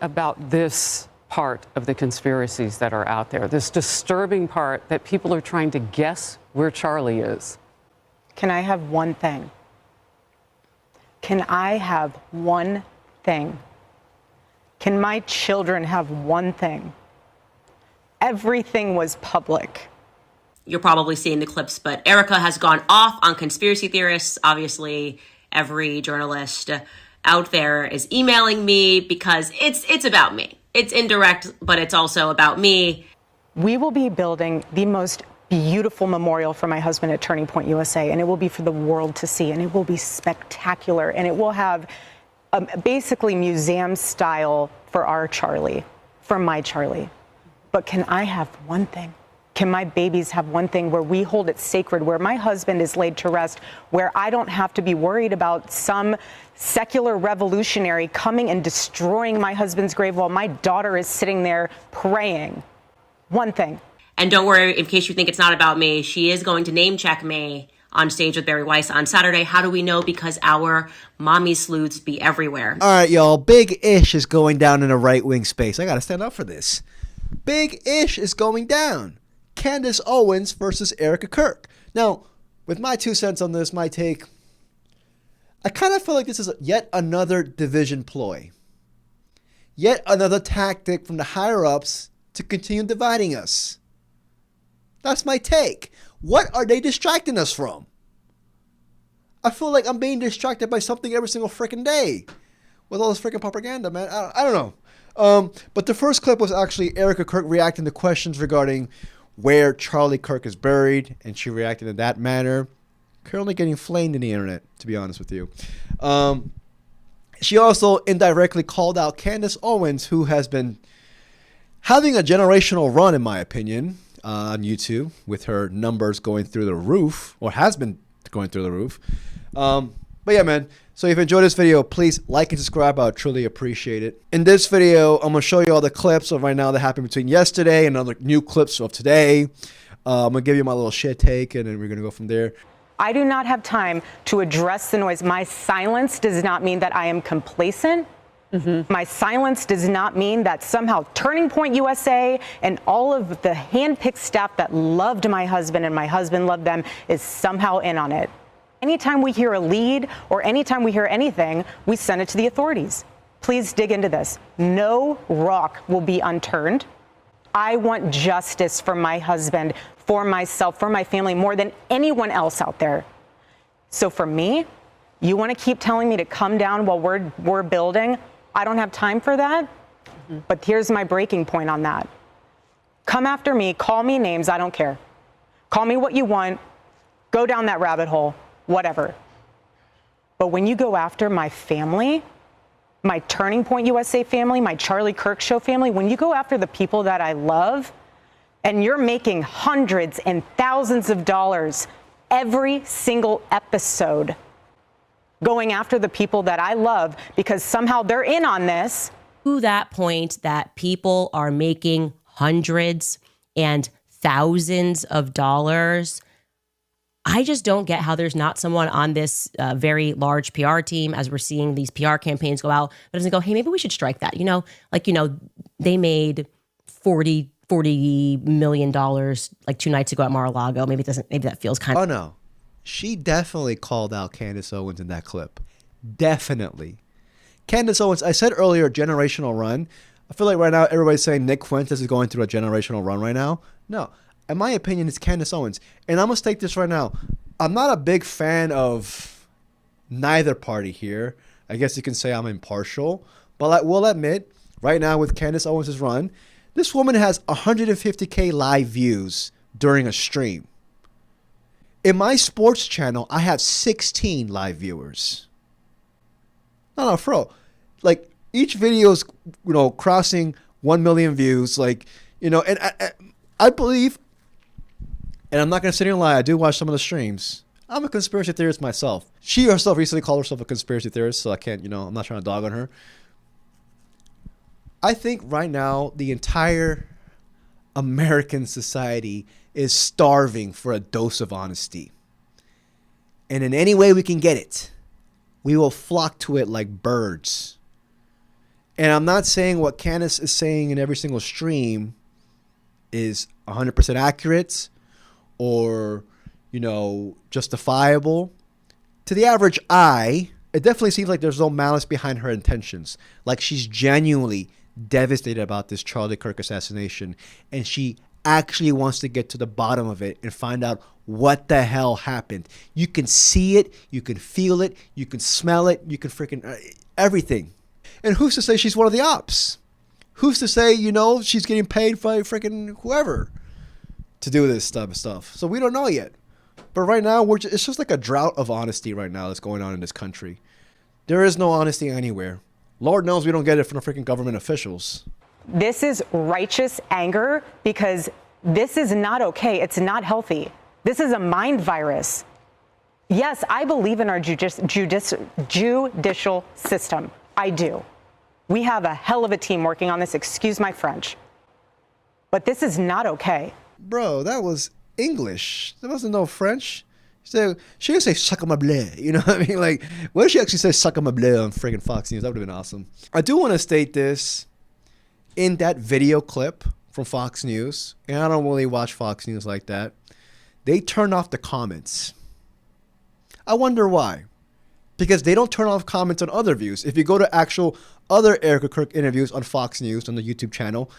about this part of the conspiracies that are out there, this disturbing part that people are trying to guess where Charlie is. Can I have one thing? Can I have one thing? Can my children have one thing? Everything was public. You're probably seeing the clips, but Erika has gone off on conspiracy theorists. Obviously, every journalist out there is emailing me because it's about me. It's indirect, but it's also about me. We will be building the most beautiful memorial for my husband at Turning Point USA, and it will be for the world to see, and it will be spectacular, and it will have basically museum style for our Charlie, for my Charlie. But can I have one thing? Can my babies have one thing where we hold it sacred, where my husband is laid to rest, where I don't have to be worried about some secular revolutionary coming and destroying my husband's grave while my daughter is sitting there praying? One thing. And don't worry, in case you think it's not about me, she is going to name check me on stage with Barry Weiss on Saturday. How do we know? Because our mommy sleuths be everywhere. All right, y'all. Big Ish is going down in the right-wing space. I got to stand up for this. Big Ish is going down. Candace Owens versus Erika Kirk. Now, with my 2 cents on this, my take, I kind of feel like this is yet another division ploy. Yet another tactic from the higher-ups to continue dividing us. That's my take. What are they distracting us from? I feel like I'm being distracted by something every single freaking day with all this freaking propaganda, man. I don't know. But the first clip was actually Erika Kirk reacting to questions regarding where Charlie Kirk is buried, and she reacted in that manner. Currently getting flamed in the internet, to be honest with you. She also indirectly called out Candace Owens, who has been having a generational run, in my opinion, on YouTube, with her numbers going through the roof, or has been going through the roof. But yeah, man. So if you enjoyed this video, please like and subscribe. I would truly appreciate it. In this video, I'm going to show you all the clips of right now that happened between yesterday and other new clips of today. I'm going to give you my little shit take, and then we're going to go from there. I do not have time to address the noise. My silence does not mean that I am complacent. My silence does not mean that somehow Turning Point USA and all of the handpicked staff that loved my husband and my husband loved them is somehow in on it. Anytime we hear a lead or anytime we hear anything, we send it to the authorities. Please dig into this. No rock will be unturned. I want justice for my husband, for myself, for my family, more than anyone else out there. So for me, you want to keep telling me to come down while we're building? I don't have time for that. But here's my breaking point on that. Come after me, call me names, I don't care. Call me what you want, go down that rabbit hole, whatever. But when you go after my family, my Turning Point USA family, my Charlie Kirk Show family, when you go after the people that I love, and you're making hundreds and thousands of dollars every single episode, going after the people that I love because somehow they're in on this. To that point that people are making hundreds and thousands of dollars, I just don't get how there's not someone on this very large PR team, as we're seeing these PR campaigns go out, that doesn't go, hey, maybe we should strike that. They made $40 million like 2 nights ago at Mar-a-Lago. Maybe that feels kind of. Oh, no. She definitely called out Candace Owens in that clip. Definitely. Candace Owens, I said earlier, generational run. I feel like right now everybody's saying Nick Fuentes is going through a generational run right now. No. In my opinion, it's Candace Owens. And I'm going to state this right now. I'm not a big fan of neither party here. I guess you can say I'm impartial. But I will admit, right now with Candace Owens' run, this woman has 150K live views during a stream. In my sports channel, I have 16 live viewers. No, for real. Like, each video is, crossing 1 million views. And I believe, and I'm not going to sit here and lie, I do watch some of the streams. I'm a conspiracy theorist myself. She herself recently called herself a conspiracy theorist, so I can't, I'm not trying to dog on her. I think right now, the entire American society is starving for a dose of honesty. And in any way we can get it, we will flock to it like birds. And I'm not saying what Candace is saying in every single stream is 100% accurate or, justifiable. To the average eye, it definitely seems like there's no malice behind her intentions. Like she's genuinely devastated about this Charlie Kirk assassination, and she actually wants to get to the bottom of it and find out what the hell happened. You can see it, you can feel it, you can smell it, you can freaking everything. And who's to say she's one of the ops? Who's to say, she's getting paid by freaking whoever to do this stuff? So we don't know yet. But right now, it's just like a drought of honesty right now that's going on in this country. There is no honesty anywhere. Lord knows we don't get it from the freaking government officials. This is righteous anger because this is not okay. It's not healthy. This is a mind virus. Yes, I believe in our judicial system. I do. We have a hell of a team working on this. Excuse my French. But this is not okay. Bro, that was English. There wasn't no French. She didn't say suck on my bleh. You know what I mean? Like, what if she actually said suck on my bleh on friggin' Fox News? That would have been awesome. I do want to state this. In that video clip from Fox News, and I don't really watch Fox News like that, they turned off the comments. I wonder why. Because they don't turn off comments on other views. If you go to actual other Erika Kirk interviews on Fox News on the YouTube channel,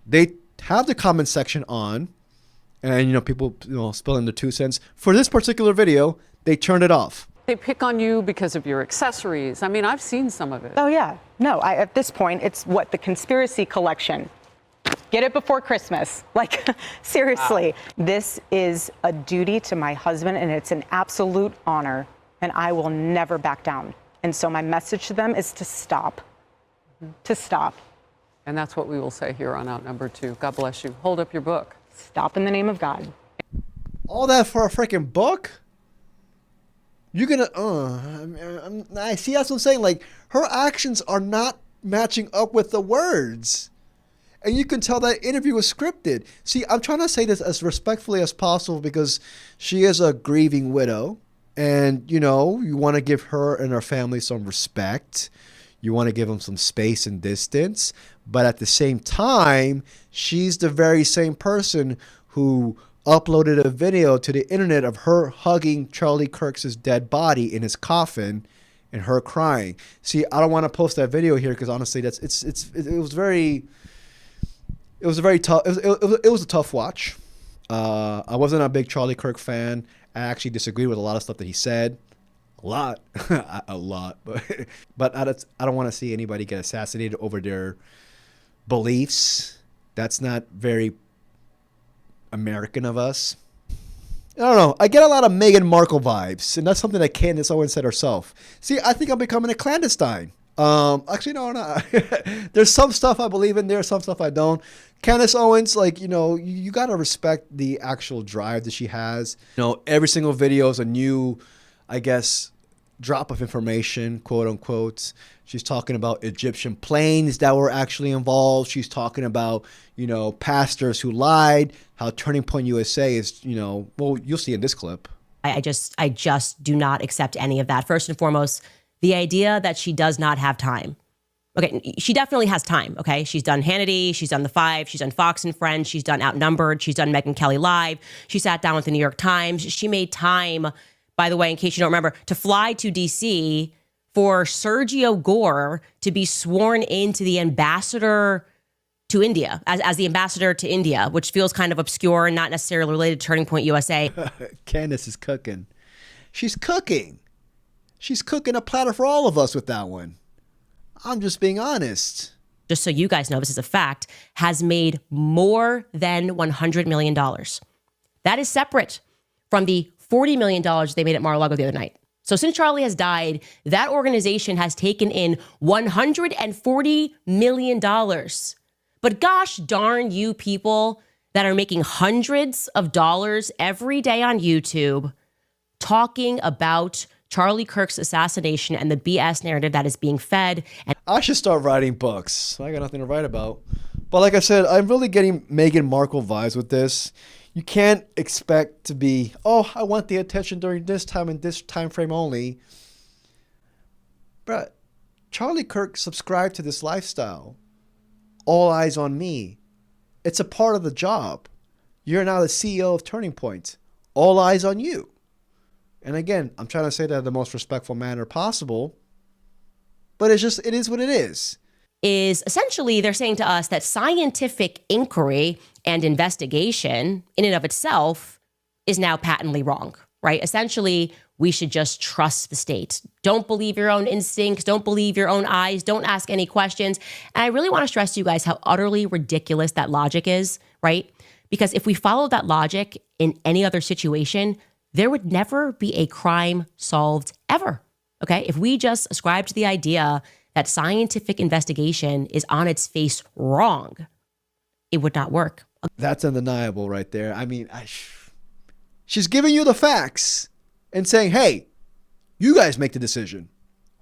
they have the comment section on, and people spilling their 2 cents. For this particular video, they turned it off. They pick on you because of your accessories. I mean, I've seen some of it. Oh, yeah. No, at this point, it's the conspiracy collection. Get it before Christmas. Like, seriously. Wow. This is a duty to my husband, and it's an absolute honor, and I will never back down. And so my message to them is to stop. To stop. And that's what we will say here on Outnumbered 2. God bless you. Hold up your book. Stop in the name of God. All that for a freaking book? You're gonna, I see, that's what I'm saying. Like, her actions are not matching up with the words. And you can tell that interview was scripted. See, I'm trying to say this as respectfully as possible because she is a grieving widow. And, you want to give her and her family some respect. You want to give them some space and distance. But at the same time, she's the very same person who uploaded a video to the internet of her hugging Charlie Kirk's dead body in his coffin and her crying. See, I don't want to post that video here because honestly, it was a very tough. It was a tough watch. I wasn't a big Charlie Kirk fan. I actually disagreed with a lot of stuff that he said. A lot, but I don't want to see anybody get assassinated over their beliefs. That's not very American of us. I don't know. I get a lot of Meghan Markle vibes, and that's something that Candace Owens said herself. See, I think I'm becoming a clandestine. Actually, no, not. There's some stuff I believe in. There's some stuff I don't. Candace Owens, you got to respect the actual drive that she has. Every single video is a new, I guess, drop of information, quote unquote. She's talking about Egyptian planes that were actually involved. She's talking about, pastors who lied, how Turning Point USA is, well, you'll see in this clip. I just do not accept any of that. First and foremost, the idea that she does not have time. Okay, she definitely has time, okay? She's done Hannity, she's done The Five, she's done Fox and Friends, she's done Outnumbered, she's done Megyn Kelly Live, she sat down with the New York Times. She made time, by the way, in case you don't remember, to fly to D.C. for Sergio Gore to be sworn into the ambassador to India, as the ambassador to India, which feels kind of obscure and not necessarily related to Turning Point USA. Candace is cooking. She's cooking. She's cooking a platter for all of us with that one. I'm just being honest. Just so you guys know, this is a fact, has made more than $100 million. That is separate from the $40 million they made at Mar-a-Lago the other night. So since Charlie has died, that organization has taken in $140 million. But gosh darn you people that are making hundreds of dollars every day on YouTube talking about Charlie Kirk's assassination and the BS narrative that is being fed. And I should start writing books. I got nothing to write about. But like I said, I'm really getting Meghan Markle vibes with this. You can't expect to be, I want the attention during this time and this time frame only. But Charlie Kirk subscribed to this lifestyle. All eyes on me. It's a part of the job. You're now the CEO of Turning Point. All eyes on you. And again, I'm trying to say that in the most respectful manner possible, but it is what it is. Is essentially they're saying to us that scientific inquiry and investigation in and of itself is now patently wrong, right? Essentially, we should just trust the state. Don't believe your own instincts. Don't believe your own eyes. Don't ask any questions. And I really want to stress to you guys how utterly ridiculous that logic is, right? Because if we followed that logic in any other situation, there would never be a crime solved ever, okay? If we just ascribe to the idea that scientific investigation is on its face wrong, it would not work. That's undeniable right there. I mean, she's giving you the facts and saying, hey, you guys make the decision.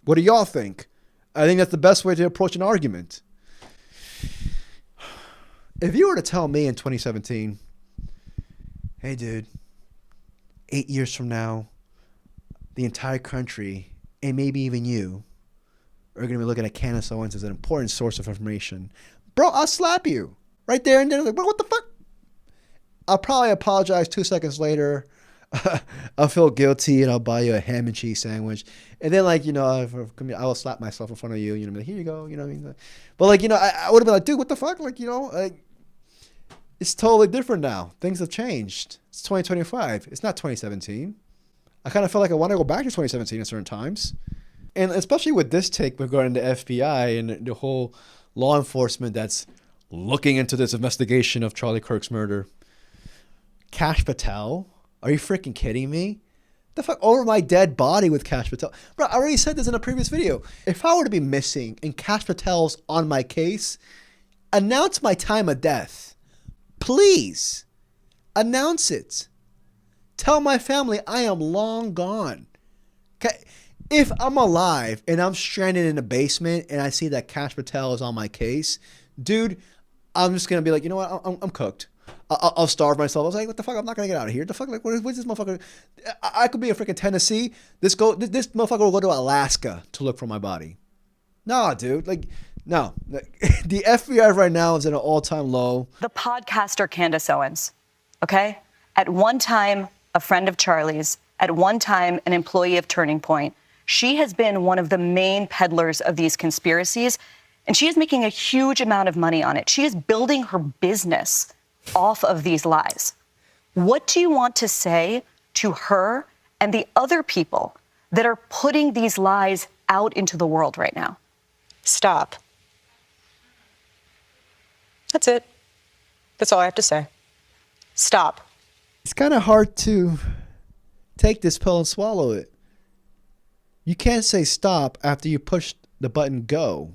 What do y'all think? I think that's the best way to approach an argument. If you were to tell me in 2017, hey, dude, 8 years from now, the entire country, and maybe even you, are going to be looking at Candace Owens as an important source of information, bro, I'll slap you right there and then. Like, bro, what the fuck? I'll probably apologize 2 seconds later. I'll feel guilty and I'll buy you a ham and cheese sandwich. And then, like, you know, I will slap myself in front of you. You know, like, here you go. You know what I mean? But, like, you know, I would have been like, dude, what the fuck? Like, you know, like, it's totally different now. Things have changed. It's 2025. It's not 2017. I kind of feel like I want to go back to 2017 at certain times. And especially with this take regarding the FBI and the whole law enforcement that's looking into this investigation of Charlie Kirk's murder. Kash Patel? Are you freaking kidding me? The fuck over my dead body with Kash Patel? Bro, I already said this in a previous video. If I were to be missing and Kash Patel's on my case, announce my time of death. Please. Announce it. Tell my family I am long gone. Okay? If I'm alive and I'm stranded in a basement and I see that Kash Patel is on my case, dude, I'm just going to be like, you know what? I'm cooked. I'll starve myself. I was like, what the fuck? I'm not going to get out of here. The fuck? Like, what's this motherfucker? I could be in freaking Tennessee. This motherfucker will go to Alaska to look for my body. Nah, dude. Like, no. The FBI right now is at an all-time low. The podcaster Candace Owens, okay? At one time, a friend of Charlie's. At one time, an employee of Turning Point. She has been one of the main peddlers of these conspiracies, and she is making a huge amount of money on it. She is building her business off of these lies. What do you want to say to her and the other people that are putting these lies out into the world right now? Stop. That's it. That's all I have to say. Stop. It's kind of hard to take this pill and swallow it. You can't say stop after you push the button go.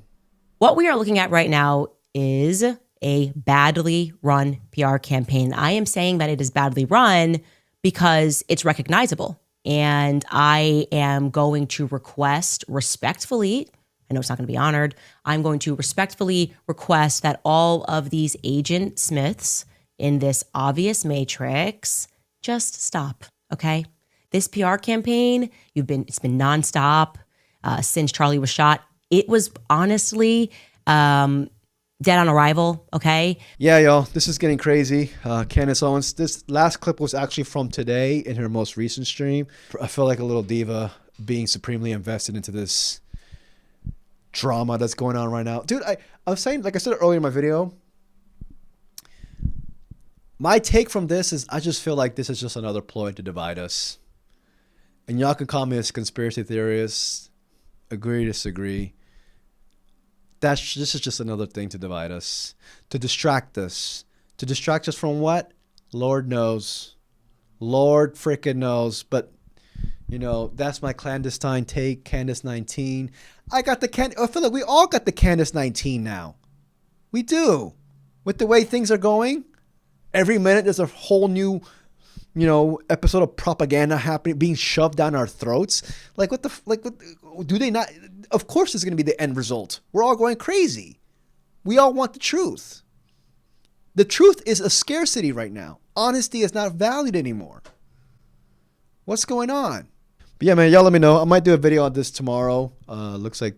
What we are looking at right now is a badly run PR campaign. I am saying that it is badly run because it's recognizable. And I am going to request respectfully, I know it's not going to be honored, I'm going to respectfully request that all of these Agent Smiths in this obvious matrix just stop, okay? This PR campaign, it's been nonstop since Charlie was shot. It was honestly dead on arrival, okay? Yeah, y'all, this is getting crazy. Candace Owens, this last clip was actually from today in her most recent stream. I feel like a little diva being supremely invested into this drama that's going on right now. Dude, I'm saying, like I said earlier in my video, my take from this is I just feel like this is just another ploy to divide us. And y'all can call me a conspiracy theorist, agree, disagree. This is just another thing to divide us, to distract us. To distract us from what? Lord knows. Lord freaking knows. But, you know, that's my clandestine take, Candace 19. I feel like we all got the Candace 19 now. We do. With the way things are going, every minute there's a whole new, you know, episode of propaganda happening, being shoved down our throats. Like, what do they not? Of course, it's going to be the end result. We're all going crazy. We all want the truth. The truth is a scarcity right now. Honesty is not valued anymore. What's going on? But yeah, man, y'all let me know. I might do a video on this tomorrow. Looks like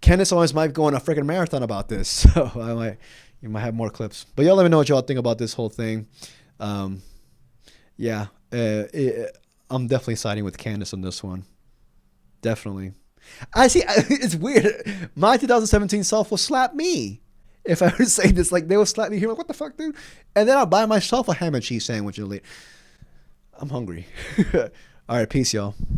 Candace Owens might go on a freaking marathon about this. So you might have more clips. But y'all let me know what y'all think about this whole thing. I'm definitely siding with Candace on this one. Definitely. I see. It's weird. My 2017 self will slap me if I were to say this. Like, they will slap me here. Like, what the fuck, dude? And then I'll buy myself a ham and cheese sandwich. I'm hungry. All right, peace, y'all.